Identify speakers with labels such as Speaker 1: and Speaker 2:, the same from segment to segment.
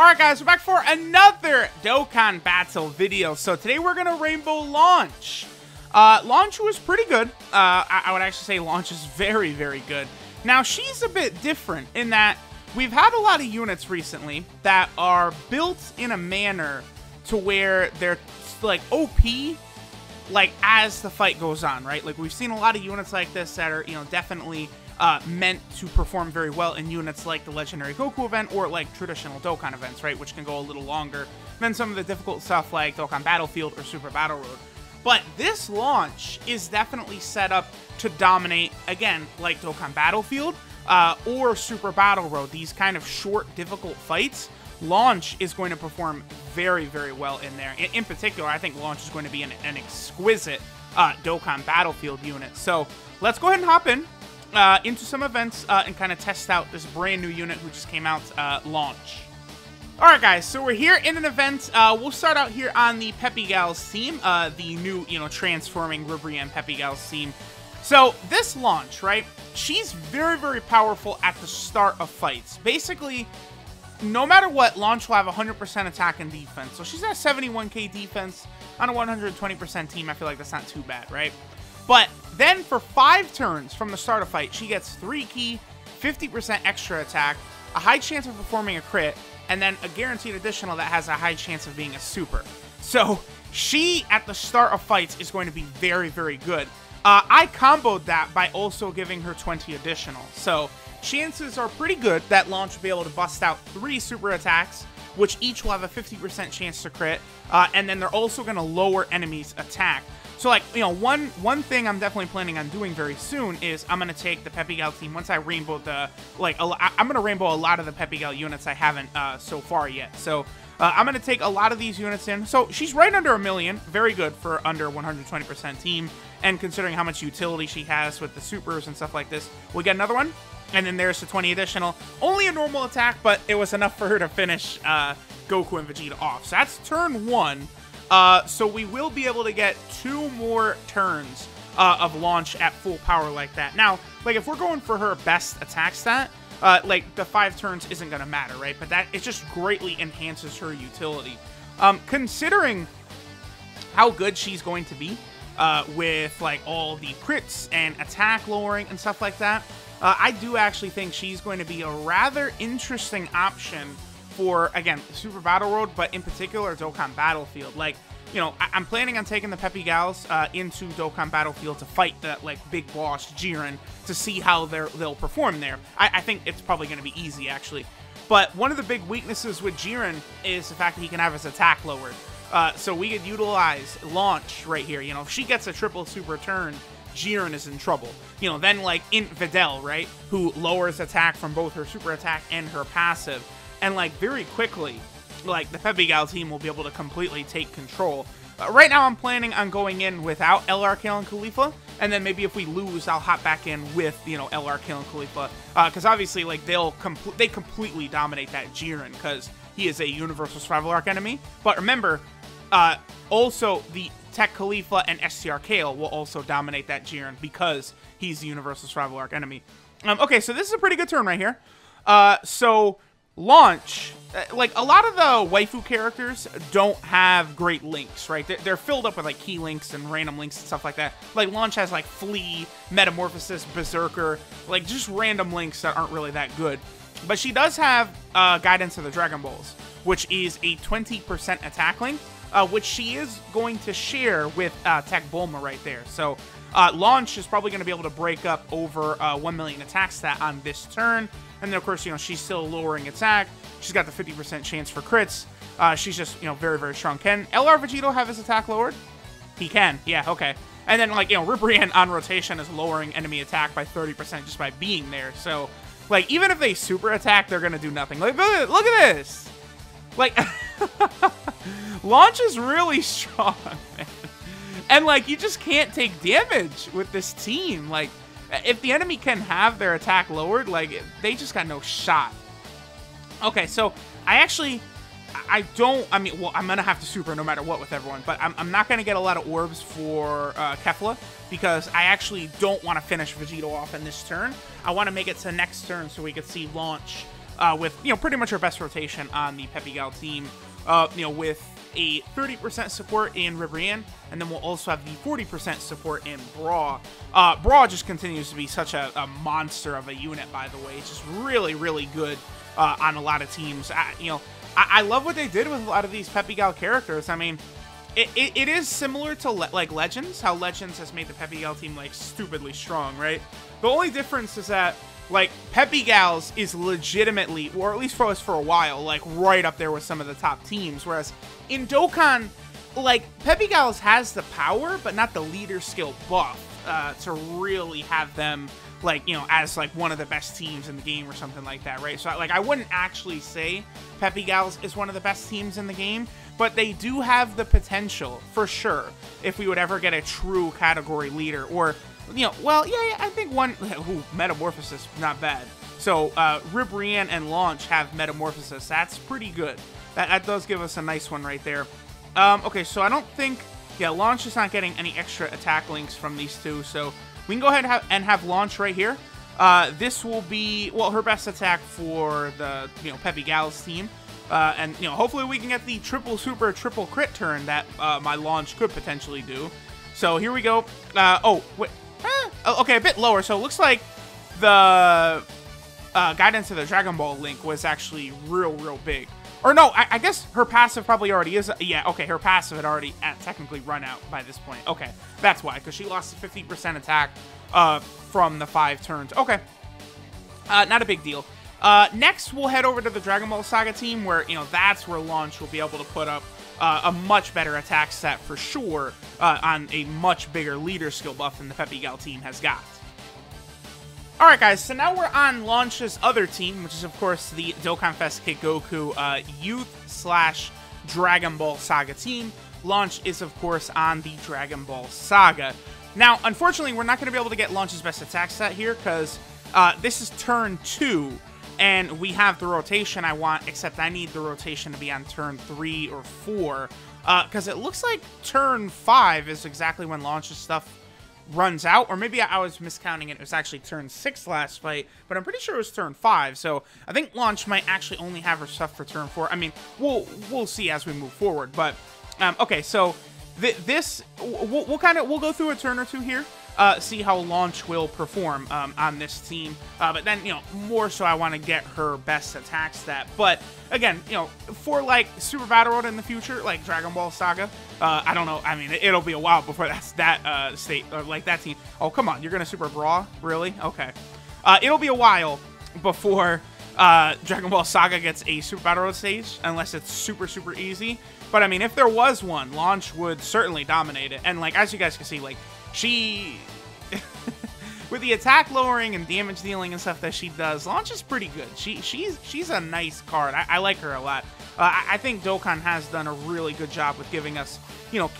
Speaker 1: Alright guys, we're back for another Dokkan battle video. So today we're going to Rainbow Launch. Launch was pretty good. I would actually say Launch is very, very good. Now she's a bit different in that we've had a lot of units recently that are built in a manner to where they're like OP like as the fight goes on, right? Like we've seen a lot of units like this that are, definitely meant to perform very well in units like the Legendary Goku event or like traditional Dokkan events, right? Which can go a little longer than some of the difficult stuff like Dokkan Battlefield or Super Battle Road. But this launch is definitely set up to dominate, again, like Dokkan Battlefield or Super Battle Road. These kind of short, difficult fights, Launch is going to perform very, very well in there. In particular, I think Launch is going to be an exquisite Dokkan Battlefield unit. So let's go ahead and hop in into some events and kind of test out this brand new unit who just came out, Launch. Alright guys, so we're here in an event. We'll start out here on the Peppy Gals team, the new, transforming Ribrianne Peppy Gals team. So this Launch, right, she's very, very powerful at the start of fights. Basically, no matter what, Launch will have 100% attack and defense. So she's at 71k defense on a 120% team. I feel like that's not too bad, right? But then for 5 turns from the start of fight, she gets 3 ki, 50% extra attack, a high chance of performing a crit, and then a guaranteed additional that has a high chance of being a super. So she, at the start of fights, is going to be very, very good. I comboed that by also giving her 20 additional. So chances are pretty good that Launch will be able to bust out 3 super attacks, which each will have a 50% chance to crit, and then they're also going to lower enemies' attack. So, like, one thing I'm definitely planning on doing very soon is I'm going to take the Peppy Gal team, once I rainbow the, I'm going to rainbow a lot of the Peppy Gal units I haven't so far yet. So, I'm going to take a lot of these units in. So, she's right under 1 million. Very good for under 120% team. And considering how much utility she has with the supers and stuff like this, we'll get another one. And then there's the 20 additional. Only a normal attack, but it was enough for her to finish Goku and Vegeta off. So, that's turn 1. So we will be able to get 2 more turns of Launch at full power like that. Now, like, if we're going for her best attack stat, like, the 5 turns isn't going to matter, right? But that, it just greatly enhances her utility. Considering how good she's going to be with, like, all the crits and attack lowering and stuff like that, I do actually think she's going to be a rather interesting option for, again, Super Battle Road, but in particular, Dokkan Battlefield. Like, I'm planning on taking the Peppy Gals into Dokkan Battlefield to fight that, like, big boss, Jiren, to see how they'll perform there. I think it's probably going to be easy, actually. But one of the big weaknesses with Jiren is the fact that he can have his attack lowered. So we could utilize Launch right here. If she gets a triple super turn, Jiren is in trouble. Then, like, Videl, right, who lowers attack from both her super attack and her passive. And, like, very quickly, like, the Peppy Gal team will be able to completely take control. Right now, I'm planning on going in without LRK and Khalifa, and then maybe if we lose, I'll hop back in with, LRK and Khalifa. Because obviously, like, they completely dominate that Jiren, because he is a Universal Survival Arc enemy. But remember, also, the Tech Khalifa and STR Kale will also dominate that Jiren, because he's the Universal Survival Arc enemy. Okay, so this is a pretty good turn right here. So Launch, like, a lot of the waifu characters don't have great links, right? They're filled up with, like, key links and random links and stuff like that. Like, Launch has, like, Flea, Metamorphosis, Berserker, like, just random links that aren't really that good. But she does have Guidance of the Dragon Balls, which is a 20% attack link, which she is going to share with Tech Bulma right there. So Launch is probably going to be able to break up over 1 million attack stat on this turn. And then, of course, she's still lowering attack. She's got the 50% chance for crits. She's just, very, very strong. Can LR Vegito have his attack lowered? He can. Yeah, okay. And then, like, Ribrianne on rotation is lowering enemy attack by 30% just by being there. So, like, even if they super attack, they're going to do nothing. Like, look at this. Like, Launch is really strong, man. And, like, you just can't take damage with this team. Like, if the enemy can have their attack lowered, like, they just got no shot. Okay, so I mean, well, I'm going to have to super no matter what with everyone, but I'm not going to get a lot of orbs for Kefla, because I actually don't want to finish Vegito off in this turn. I want to make it to next turn so we could see Launch with, pretty much our best rotation on the Peppy Gal team, with a 30% support in Ribrianne, and then we'll also have the 40% support in Braw. Braw just continues to be such a monster of a unit, by the way. It's just really, really good on a lot of teams. I love what they did with a lot of these Peppy Gal characters. I mean, it is similar to like Legends, how Legends has made the Peppy Gal team like stupidly strong, right? The only difference is that like Peppy Gals is legitimately, or at least for us for a while, like right up there with some of the top teams. Whereas in Dokkan, like Peppy Gals has the power, but not the leader skill buff to really have them like, as like one of the best teams in the game or something like that, right? So like I wouldn't actually say Peppy Gals is one of the best teams in the game, but they do have the potential for sure if we would ever get a true category leader, or well, yeah, I think one, Metamorphosis, not bad. So, Ribrianne and Launch have Metamorphosis. That's pretty good. That does give us a nice one right there. Okay, so I don't think, Launch is not getting any extra attack links from these two, so we can go ahead and have Launch right here. This will be, well, her best attack for the, Peppy Gals team. And, hopefully we can get the triple super, triple crit turn that my Launch could potentially do. So, here we go. Oh, wait. Okay, a bit lower. So it looks like the guidance of the Dragon Ball link was actually real big. Or no, I guess her passive probably already is. Yeah, okay, her passive had already technically run out by this point. Okay, that's why, because she lost 50% attack from the 5 turns. Okay, not a big deal. Next, we'll head over to the Dragon Ball Saga team, where, that's where Launch will be able to put up a much better attack set for sure, on a much bigger leader skill buff than the Peppy Gal team has got. Alright guys, so now we're on Launch's other team, which is of course the Dokkan Fest Kid Goku Youth / Dragon Ball Saga team. Launch is of course on the Dragon Ball Saga. Now, unfortunately, we're not going to be able to get Launch's best attack set here, because this is turn 2. And we have the rotation I want, except I need the rotation to be on turn 3 or 4. Because it looks like turn 5 is exactly when Launch's stuff runs out. Or maybe I was miscounting it. It was actually turn 6 last fight. But I'm pretty sure it was turn 5. So I think Launch might actually only have her stuff for turn 4. I mean, we'll see as we move forward. But, okay, so we'll go through a turn or two here. See how Launch will perform on this team. But then, more so I want to get her best attack stat. But, again, for, like, Super Battle Road in the future, like Dragon Ball Saga, I don't know. I mean, it'll be a while before that's that state, or, like, that team. Oh, come on. You're going to Super Brawl? Really? Okay. It'll be a while before Dragon Ball Saga gets a Super Battle Road stage, unless it's super easy. But, I mean, if there was one, Launch would certainly dominate it. And, like, as you guys can see, like, she, with the attack lowering and damage dealing and stuff that she does, Launch is pretty good. She's a nice card. I like her a lot. I think Dokkan has done a really good job with giving us,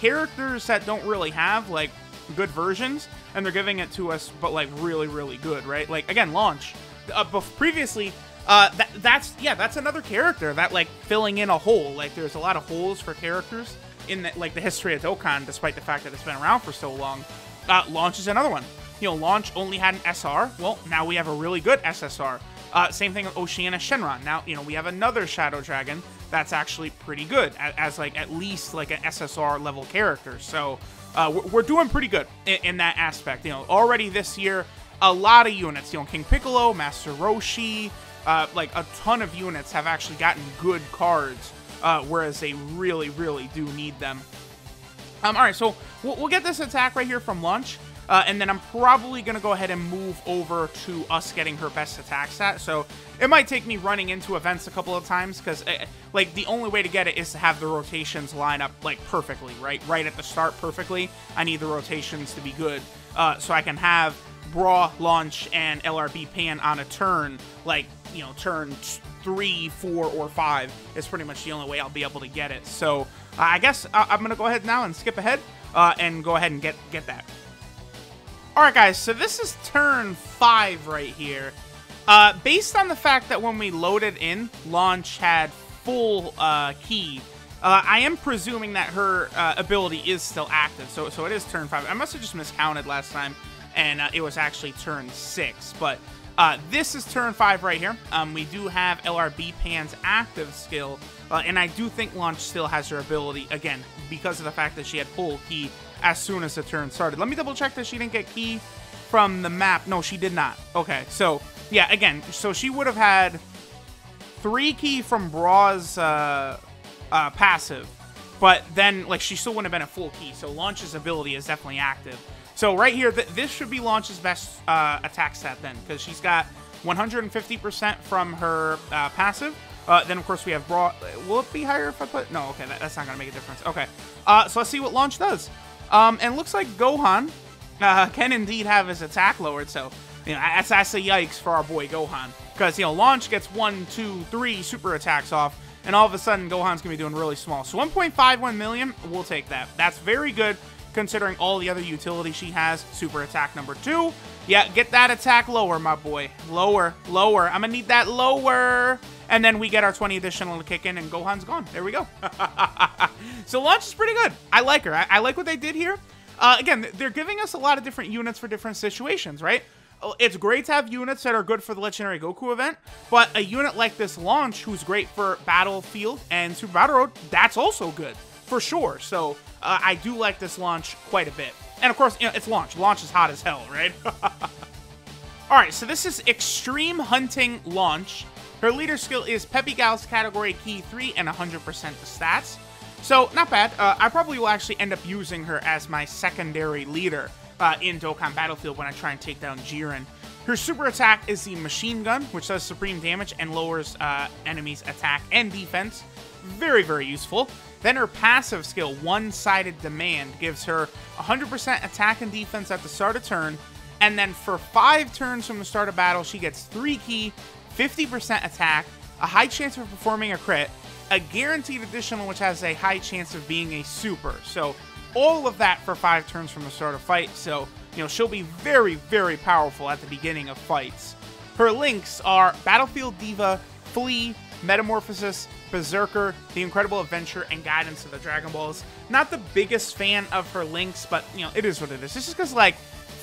Speaker 1: characters that don't really have, like, good versions, and they're giving it to us, but, like, really good, right? Like, again, Launch. Previously, that's another character that, like, filling in a hole. Like, there's a lot of holes for characters in the history of Dokkan, despite the fact that it's been around for so long. Launch is another one. Launch only had an SR. Well, now we have a really good SSR. Same thing with Oceana Shenron. Now, we have another Shadow Dragon that's actually pretty good as like at least like an SSR level character. So we're doing pretty good in that aspect. Already this year, a lot of units. King Piccolo, Master Roshi, like a ton of units have actually gotten good cards. Whereas they really do need them. Alright, so we'll get this attack right here from Launch, and then I'm probably going to go ahead and move over to us getting her best attack stat. So it might take me running into events a couple of times, because like the only way to get it is to have the rotations line up like perfectly, right at the start perfectly. I need the rotations to be good, so I can have Brawl, Launch, and LRB Pan on a turn, like, turn 3, 4, or 5 is pretty much the only way I'll be able to get it. So I guess I'm going to go ahead now and skip ahead and go ahead and get that. Alright guys, so this is turn 5 right here. Based on the fact that when we loaded in, Launch had full key, I am presuming that her ability is still active. So it is turn 5. I must have just miscounted last time, and it was actually turn 6. But This is turn 5 right here. We do have LRB Pan's active skill, and I do think Launch still has her ability, again, because of the fact that she had full ki as soon as the turn started. Let me double check that she didn't get ki from the map. No, she did not. Okay, so, yeah, again, so she would have had 3 ki from Braw's passive, but then, like, she still wouldn't have been a full ki, so Launch's ability is definitely active. So right here, this should be Launch's best attack stat then, because she's got 150% from her passive. Then, of course, we have Brawl. Will it be higher if I put... No, okay, that's not going to make a difference. Okay, so let's see what Launch does. And looks like Gohan can indeed have his attack lowered, so, you know, that's a yikes for our boy Gohan. Because, you know, Launch gets 1, 2, 3 super attacks off, and all of a sudden, Gohan's going to be doing really small. So 1.51 million, we'll take that. That's very good, considering all the other utility she has. Super attack number 2. Yeah, get that attack lower, my boy. Lower, lower. I'm going to need that lower. And then we get our 20 additional to kick in, and Gohan's gone. There we go. So Launch is pretty good. I like her. I like what they did here. Again, they're giving us a lot of different units for different situations, right? It's great to have units that are good for the Legendary Goku event, but a unit like this Launch, who's great for Battlefield and Super Battle Road, that's also good, for sure. So I do like this Launch quite a bit. And of course, you know, it's Launch. Launch is hot as hell, right? Alright, so this is Extreme Hunting Launch. Her leader skill is Peppy Gal's category key 3 and 100% the stats. So, not bad. I probably will actually end up using her as my secondary leader in Dokkan Battlefield when I try and take down Jiren. Her super attack is the Machine Gun, which does supreme damage and lowers enemies' attack and defense. Very, very useful. Then her passive skill, One-Sided Demand, gives her 100% attack and defense at the start of turn. And then for 5 turns from the start of battle, she gets 3 ki, 50% attack, a high chance of performing a crit, a guaranteed additional which has a high chance of being a super. So all of that for 5 turns from the start of fight. So, you know, she'll be very, very powerful at the beginning of fights. Her links are Battlefield Diva, Flea, Metamorphosis, Berserker, The Incredible Adventure, and Guidance of the Dragon Balls. Not the biggest fan of her links, but, you know, it is what it is. It's just because, like,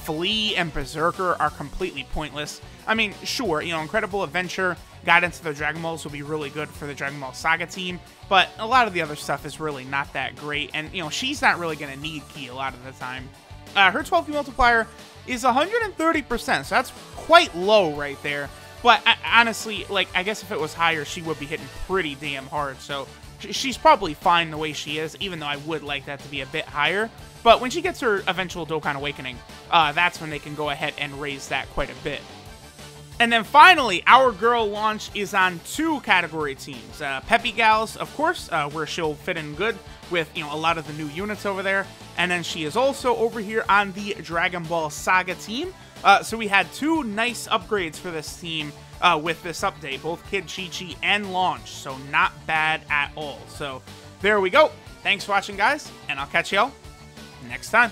Speaker 1: Flea and Berserker are completely pointless. I mean, sure, you know, Incredible Adventure, Guidance of the Dragon Balls will be really good for the Dragon Ball Saga team, but a lot of the other stuff is really not that great, and, you know, she's not really going to need ki a lot of the time. Her 12 ki multiplier is 130%, so that's quite low right there. But honestly, like, I guess if it was higher, she would be hitting pretty damn hard. So she's probably fine the way she is, even though I would like that to be a bit higher. But when she gets her eventual Dokkan Awakening, that's when they can go ahead and raise that quite a bit. And then finally, our girl Launch is on 2 category teams. Peppy Gals, of course, where she'll fit in good with, you know, a lot of the new units over there. And then she is also over here on the Dragon Ball Saga team. So we had 2 nice upgrades for this team with this update, both Kid Chi-Chi and Launch, so not bad at all. So there we go. Thanks for watching, guys, and I'll catch y'all next time.